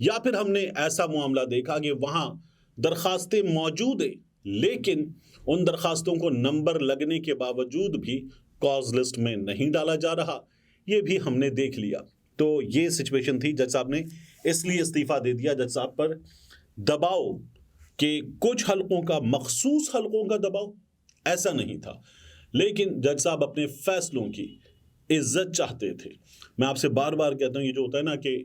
یا پھر ہم نے ایسا معاملہ دیکھا کہ وہاں درخواستیں موجود ہیں لیکن ان درخواستوں کو نمبر لگنے کے باوجود بھی کاز لسٹ میں نہیں ڈالا جا رہا، یہ بھی ہم نے دیکھ لیا۔ تو یہ سچویشن تھی، جج صاحب نے اس لیے استعفیٰ دے دیا، جج صاحب پر دباؤ کہ کچھ حلقوں کا، مخصوص حلقوں کا دباؤ ایسا نہیں تھا، لیکن جج صاحب اپنے فیصلوں کی عزت چاہتے تھے۔ میں آپ سے بار بار کہتا ہوں، یہ جو ہوتا ہے نا کہ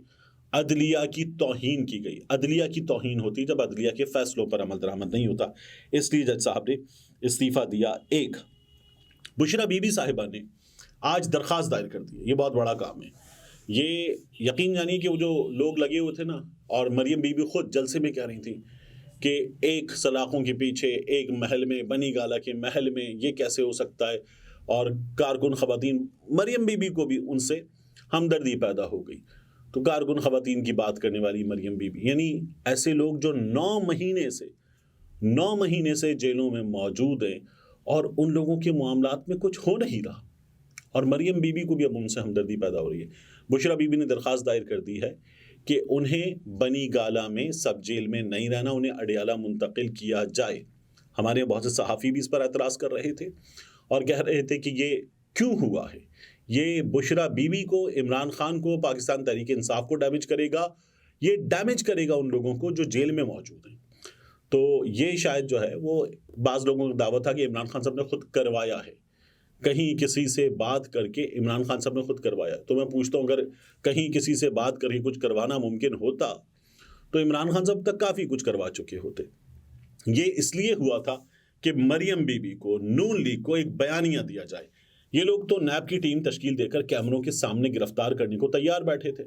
عدلیہ کی توہین کی گئی، عدلیہ کی توہین ہوتی ہے جب عدلیہ کے فیصلوں پر عمل درآمد نہیں ہوتا، اس لیے جج صاحب نے استعفیٰ دیا۔ ایک بشرا بی بی صاحبہ نے آج درخواست دائر کر دی، یہ بہت بڑا کام ہے۔ یہ یقین جانی کہ وہ جو لوگ لگے ہوئے تھے نا، اور مریم بی بی خود جلسے میں کہہ رہی تھی کہ ایک سلاخوں کے پیچھے ایک محل میں، بنی گالا کے محل میں یہ کیسے ہو سکتا ہے، اور کارکن خواتین، مریم بی بی کو بھی ان سے ہمدردی پیدا ہو گئی۔ تو کارکن خواتین کی بات کرنے والی مریم بی بی، یعنی ایسے لوگ جو 9 مہینے سے جیلوں میں موجود ہیں اور ان لوگوں کے معاملات میں کچھ ہو نہیں رہا، اور مریم بی بی کو بھی اب ان سے ہمدردی پیدا ہو رہی ہے۔ بشرا بی بی نے درخواست دائر کر دی ہے کہ انہیں بنی گالا میں سب جیل میں نہیں رہنا، انہیں اڈیالہ منتقل کیا جائے۔ ہمارے بہت سے صحافی بھی اس پر اعتراض کر رہے تھے اور کہہ رہے تھے کہ یہ کیوں ہوا ہے، یہ بشرا بی بی کو، عمران خان کو، پاکستان تحریک انصاف کو ڈیمیج کرے گا، یہ ڈیمیج کرے گا ان لوگوں کو جو جیل میں موجود ہیں۔ تو یہ شاید جو ہے وہ بعض لوگوں کا دعویٰ تھا کہ عمران خان صاحب نے خود کروایا ہے، کہیں کسی سے بات کر کے عمران خان صاحب نے خود کروایا۔ تو میں پوچھتا ہوں، اگر کہیں کسی سے بات کر کے کچھ کروانا ممکن ہوتا تو عمران خان صاحب تک کافی کچھ کروا چکے ہوتے۔ یہ اس لیے ہوا تھا کہ مریم بی بی کو، نون لیگ کو ایک بیانیہ دیا جائے۔ یہ لوگ تو نیب کی ٹیم تشکیل دے کر کیمروں کے سامنے گرفتار کرنے کو تیار بیٹھے تھے،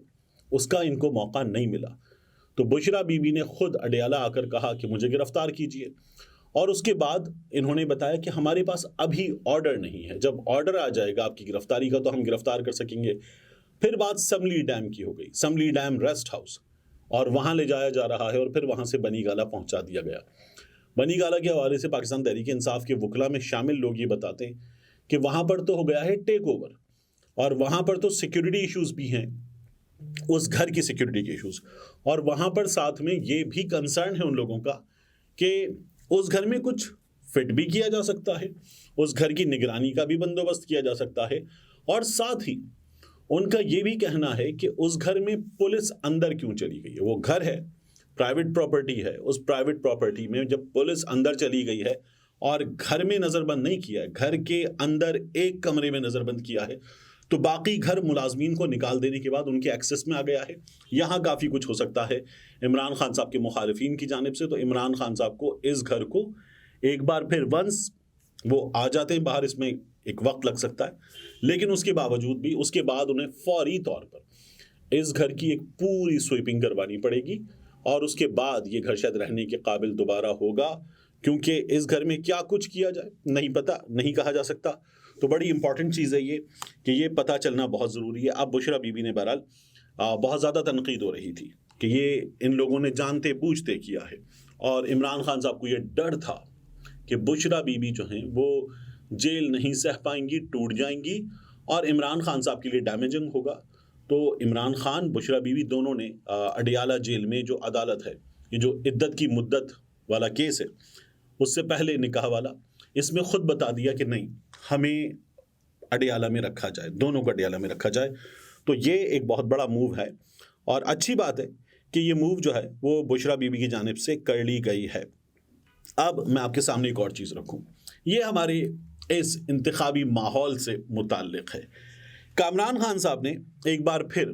اس کا ان کو موقع نہیں ملا۔ تو بشرا بی بی نے خود اڈیالہ آ کر کہا کہ مجھے گرفتار کیجیے، اور اس کے بعد انہوں نے بتایا کہ ہمارے پاس ابھی آرڈر نہیں ہے، جب آرڈر آ جائے گا آپ کی گرفتاری کا تو ہم گرفتار کر سکیں گے۔ پھر بات سملی ڈیم کی ہو گئی، سملی ڈیم ریسٹ ہاؤس، اور وہاں لے جایا جا رہا ہے، اور پھر وہاں سے بنی گالا پہنچا دیا گیا۔ بنی گالا کے حوالے سے پاکستان تحریک انصاف کے وکلاء میں شامل لوگ یہ بتاتے ہیں کہ وہاں پر تو ہو گیا ہے ٹیک اوور، اور وہاں پر تو سیکیورٹی ایشوز بھی ہیں، اس گھر کی سیکیورٹی کے ایشوز، اور وہاں پر ساتھ میں یہ بھی کنسرن ہے ان لوگوں کا کہ اس گھر میں کچھ فٹ بھی کیا جا سکتا ہے، اس گھر کی نگرانی کا بھی بندوبست کیا جا سکتا ہے، اور ساتھ ہی ان کا یہ بھی کہنا ہے کہ اس گھر میں پولیس اندر کیوں چلی گئی ہے۔ وہ گھر ہے، پرائیویٹ پراپرٹی ہے، اس پرائیویٹ پراپرٹی میں جب پولیس اندر چلی گئی ہے اور گھر میں نظر بند نہیں کیا ہے، گھر کے اندر ایک کمرے میں نظر بند کیا ہے، تو باقی گھر ملازمین کو نکال دینے کے بعد ان کے ایکسس میں آ گیا ہے۔ یہاں کافی کچھ ہو سکتا ہے عمران خان صاحب کے مخالفین کی جانب سے۔ تو عمران خان صاحب کو اس گھر کو ایک بار پھر ونس وہ آ جاتے ہیں باہر، اس میں ایک وقت لگ سکتا ہے، لیکن اس کے باوجود بھی اس کے بعد انہیں فوری طور پر اس گھر کی ایک پوری سویپنگ کروانی پڑے گی، اور اس کے بعد یہ گھر شاید رہنے کے قابل دوبارہ ہوگا، کیونکہ اس گھر میں کیا کچھ کیا جائے نہیں پتہ، نہیں کہا جا سکتا۔ تو بڑی امپورٹنٹ چیز ہے یہ کہ یہ پتہ چلنا بہت ضروری ہے۔ اب بشرا بی بی نے بہرحال بہت زیادہ تنقید ہو رہی تھی کہ یہ ان لوگوں نے جانتے بوجھتے کیا ہے، اور عمران خان صاحب کو یہ ڈر تھا کہ بشرا بی بی جو ہیں وہ جیل نہیں سہ پائیں گی، ٹوٹ جائیں گی، اور عمران خان صاحب کے لیے ڈیمیجنگ ہوگا۔ تو عمران خان، بشرا بی بی دونوں نے اڈیالہ جیل میں جو عدالت ہے، یہ جو عدت کی مدت والا کیس ہے، اس سے پہلے نکاح والا، اس میں خود بتا دیا کہ نہیں، ہمیں اڈیالہ میں رکھا جائے، دونوں کو اڈیالہ میں رکھا جائے۔ تو یہ ایک بہت بڑا موو ہے، اور اچھی بات ہے کہ یہ موو جو ہے وہ بشرا بی بی کی جانب سے کر لی گئی ہے۔ اب میں آپ کے سامنے ایک اور چیز رکھوں، یہ ہمارے اس انتخابی ماحول سے متعلق ہے۔ کامران خان صاحب نے ایک بار پھر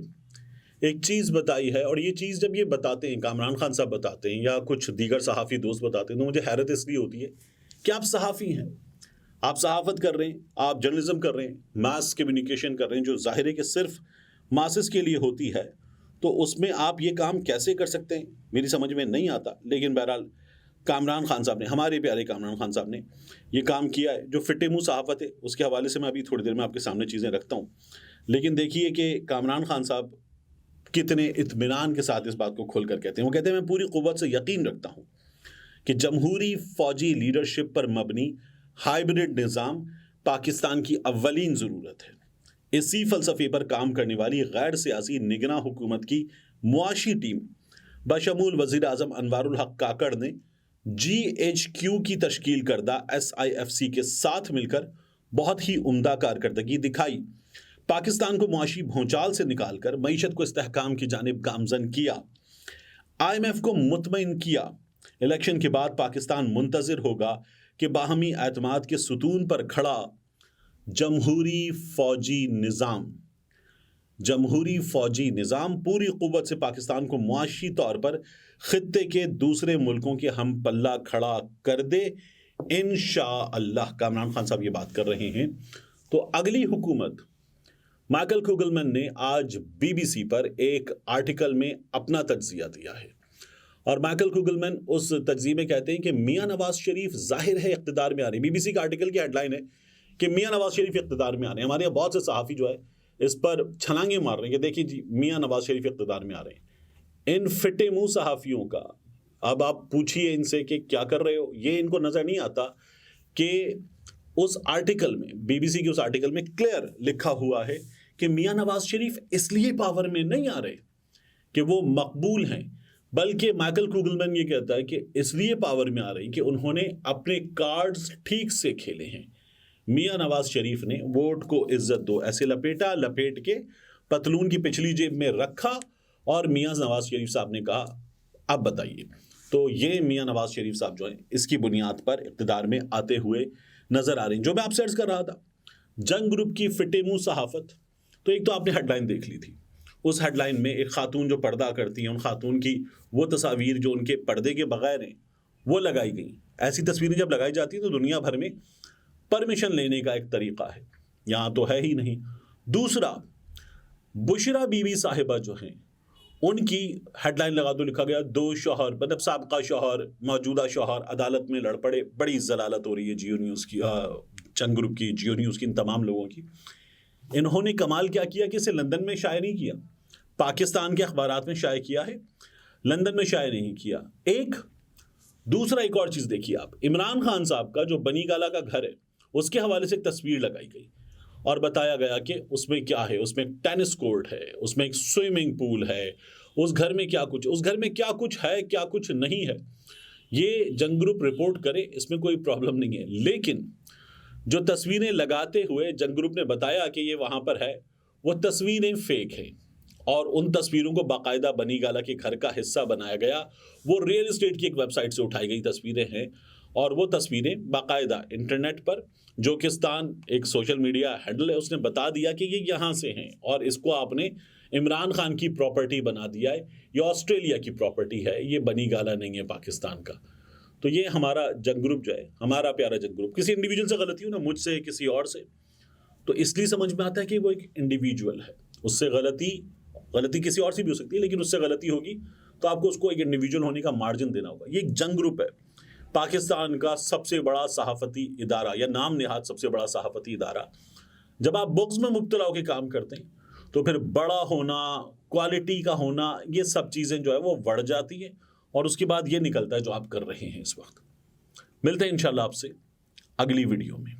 ایک چیز بتائی ہے، اور یہ چیز جب یہ بتاتے ہیں، کامران خان صاحب بتاتے ہیں یا کچھ دیگر صحافی دوست بتاتے ہیں، تو مجھے حیرت اس لیے ہوتی ہے کہ آپ صحافی ہیں، آپ صحافت کر رہے ہیں، آپ جرنلزم کر رہے ہیں، ماس کمیونیکیشن کر رہے ہیں، جو ظاہر ہے کہ صرف ماسز کے لیے ہوتی ہے، تو اس میں آپ یہ کام کیسے کر سکتے ہیں، میری سمجھ میں نہیں آتا۔ لیکن بہرحال کامران خان صاحب نے، ہمارے پیارے کامران خان صاحب نے یہ کام کیا ہے، جو فٹے منہ صحافت ہے اس کے حوالے سے میں ابھی تھوڑی دیر میں آپ کے سامنے چیزیں رکھتا ہوں۔ لیکن دیکھیے کہ کامران خان صاحب کتنے اطمینان کے ساتھ اس بات کو کھول کر کہتے ہیں۔ وہ کہتے ہیں میں پوری قوت سے یقین رکھتا ہوں کہ جمہوری فوجی لیڈرشپ پر مبنی ہائبرڈ نظام پاکستان کی اولین ضرورت ہے۔ اسی فلسفے پر کام کرنے والی غیر سیاسی نگراں حکومت کی معاشی ٹیم بشمول وزیر اعظم انوار الحق کاکڑ نے GHQ کی تشکیل کردہ SIFC کے ساتھ مل کر بہت ہی عمدہ کارکردگی دکھائی، پاکستان کو معاشی بھونچال سے نکال کر معیشت کو استحکام کی جانب گامزن کیا، IMF کو مطمئن کیا۔ الیکشن کے بعد پاکستان منتظر ہوگا کہ باہمی اعتماد کے ستون پر کھڑا جمہوری فوجی نظام پوری قوت سے پاکستان کو معاشی طور پر خطے کے دوسرے ملکوں کے ہم پلہ کھڑا کر دے انشاءاللہ۔ کامران خان صاحب یہ بات کر رہے ہیں۔ تو اگلی حکومت، مائیکل کوگلمین نے آج BBC پر ایک آرٹیکل میں اپنا تجزیہ دیا ہے، اور مائیکل کوگلمین اس تجزیے میں کہتے ہیں کہ میاں نواز شریف ظاہر ہے اقتدار میں آ رہے ہیں۔ BBC کا آرٹیکل کی ہیڈ لائن ہے کہ میاں نواز شریف اقتدار میں آ رہے ہیں۔ ہمارے یہاں بہت سے صحافی جو ہے اس پر چھلانگیں مار رہے ہیں کہ دیکھیے جی میاں نواز شریف اقتدار میں آ رہے ہیں۔ ان فٹے منہ صحافیوں کا اب آپ پوچھیے ان سے کہ کیا کر رہے ہو، یہ ان کو نظر نہیں آتا کہ اس آرٹیکل میں، BBC کے اس آرٹیکل میں کلیئر لکھا ہوا ہے کہ میاں نواز شریف اس لیے پاور میں نہیں آ رہے کہ وہ مقبول ہیں، بلکہ مائیکل کوگلمین یہ کہتا ہے کہ اس لیے پاور میں آ رہی کہ انہوں نے اپنے کارڈز ٹھیک سے کھیلے ہیں۔ میاں نواز شریف نے ووٹ کو عزت دو ایسے لپیٹ کے پتلون کی پچھلی جیب میں رکھا، اور میاں نواز شریف صاحب نے کہا اب بتائیے۔ تو یہ میاں نواز شریف صاحب جو ہیں اس کی بنیاد پر اقتدار میں آتے ہوئے نظر آ رہے ہیں۔ جو میں آپ سے عرض کر رہا تھا جنگ گروپ کی فٹے منہ صحافت، تو ایک تو آپ نے ہیڈ لائن دیکھ لی تھی، اس ہیڈ لائن میں ایک خاتون جو پردہ کرتی ہیں، ان خاتون کی وہ تصاویر جو ان کے پردے کے بغیر ہیں وہ لگائی گئیں۔ ایسی تصویریں جب لگائی جاتی ہیں تو دنیا بھر میں پرمیشن لینے کا ایک طریقہ ہے، یہاں تو ہے ہی نہیں۔ دوسرا، بشرا بی بی صاحبہ جو ہیں ان کی ہیڈ لائن لگا دو، لکھا گیا دو شوہر، مطلب سابقہ شوہر موجودہ شوہر عدالت میں لڑ پڑے۔ بڑی ضلالت ہو رہی ہے جیو نیوز کی، چند گروپ کی، جیو نیوز کی، ان تمام لوگوں کی۔ انہوں نے کمال کیا کیا کہ اسے لندن میں شائع نہیں کیا، پاکستان کے اخبارات میں شائع کیا ہے، لندن میں شائع نہیں کیا۔ دوسرا ایک اور چیز دیکھیے آپ، عمران خان صاحب کا جو بنی گالا کا گھر ہے اس کے حوالے سے ایک تصویر لگائی گئی اور بتایا گیا کہ اس میں کیا ہے، اس میں ٹینس کورٹ ہے، اس میں ایک سوئمنگ پول ہے، اس گھر میں کیا کچھ ہے کیا کچھ نہیں ہے۔ یہ جنگ گروپ رپورٹ کرے، اس میں کوئی پرابلم نہیں ہے، لیکن جو تصویریں لگاتے ہوئے جنگ گروپ نے بتایا کہ یہ وہاں پر ہے، وہ تصویریں فیک ہیں، اور ان تصویروں کو باقاعدہ بنی گالا کے گھر کا حصہ بنایا گیا۔ وہ ریئل اسٹیٹ کی ایک ویب سائٹ سے اٹھائی گئی تصویریں ہیں، اور وہ تصویریں باقاعدہ انٹرنیٹ پر جوکستان ایک سوشل میڈیا ہینڈل ہے، اس نے بتا دیا کہ یہ یہاں سے ہیں، اور اس کو آپ نے عمران خان کی پراپرٹی بنا دیا ہے، یہ آسٹریلیا کی پراپرٹی ہے، یہ بنی گالا نہیں ہے پاکستان کا۔ تو یہ ہمارا جنگ گروپ جو ہے، ہمارا پیارا جنگ گروپ، کسی انڈیویجول سے غلطی ہو نا، مجھ سے کسی اور سے، تو اس لیے سمجھ میں آتا ہے کہ وہ ایک انڈیویجول ہے، اس سے غلطی کسی اور سے بھی ہو سکتی ہے، لیکن اس سے غلطی ہوگی تو آپ کو اس کو ایک انڈیویجول ہونے کا مارجن دینا ہوگا۔ یہ ایک جنگ گروپ ہے، پاکستان کا سب سے بڑا صحافتی ادارہ یا نام نہاد سب سے بڑا صحافتی ادارہ۔ جب آپ بغض میں مبتلا ہو کے کام کرتے ہیں تو پھر بڑا ہونا، کوالٹی کا ہونا، یہ سب چیزیں جو ہے وہ بڑھ جاتی ہیں، اور اس کے بعد یہ نکلتا ہے جو آپ کر رہے ہیں اس وقت۔ ملتے ہیں انشاءاللہ آپ سے اگلی ویڈیو میں۔